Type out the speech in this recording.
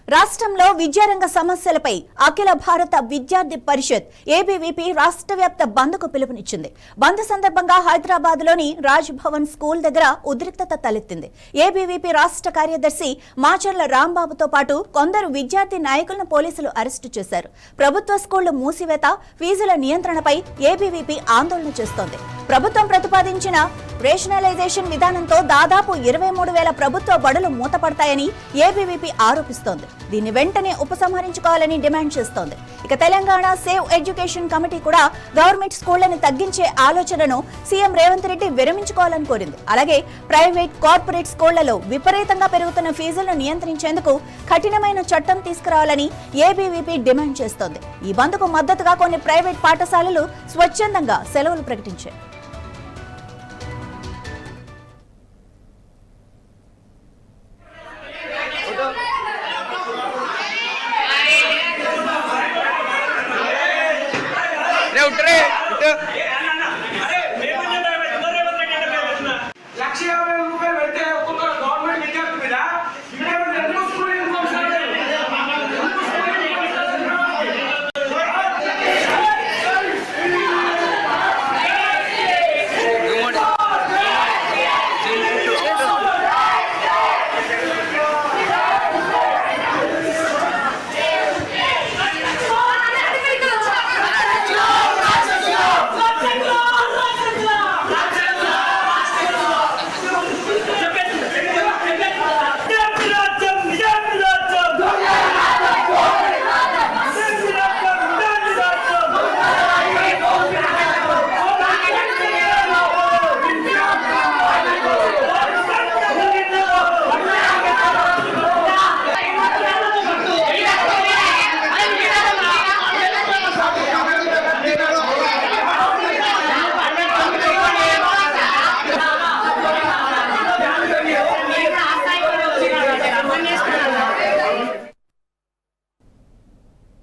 రాష్ట్రంలో విద్యారంగ సమస్యలపై అఖిల భారత విద్యార్థి పరిషత్ ఏబీవీపీ రాష్ట్ర వ్యాప్త బంద్కు పిలుపునిచ్చింది. బంద్ సందర్భంగా హైదరాబాద్లోని రాజ్ భవన్ స్కూల్ దగ్గర ఉద్రిక్తత తలెత్తింది. ఏబీవీపీ రాష్ట్ర కార్యదర్శి మాచర్ల రాంబాబుతో పాటు కొందరు విద్యార్థి నాయకులను పోలీసులు అరెస్టు చేశారు. ప్రభుత్వ స్కూళ్లు మూసివేత, ఫీజుల నియంత్రణపై ఏబీవీపీ ఆందోళన చేస్తోంది. ప్రభుత్వం ప్రతిపాదించిన రేషనలైజేషన్ విధానంతో దాదాపు 23,000 ప్రభుత్వ బడులు మూతపడతాయని ఏబీవీపీ ఆరోపిస్తోంది. దీన్ని వెంటనే ఉపసంహరించుకోవాలని డిమాండ్ చేస్తోంది. ఇక తెలంగాణ సేవ్ ఎడ్యుకేషన్ కమిటీ కూడా గవర్నమెంట్ స్కూళ్లను తగ్గించే ఆలోచనను సీఎం రేవంత్ రెడ్డి విరమించుకోవాలని కోరింది. అలాగే ప్రైవేట్, కార్పొరేట్ స్కూళ్లలో విపరీతంగా పెరుగుతున్న ఫీజులను నియంత్రించేందుకు కఠినమైన చట్టం తీసుకురావాలని ఏబీవీపీ డిమాండ్ చేస్తోంది. ఈ బంద్కు మద్దతుగా కొన్ని ప్రైవేట్ పాఠశాలలు స్వచ్ఛందంగా సెలవులు ప్రకటించాయి.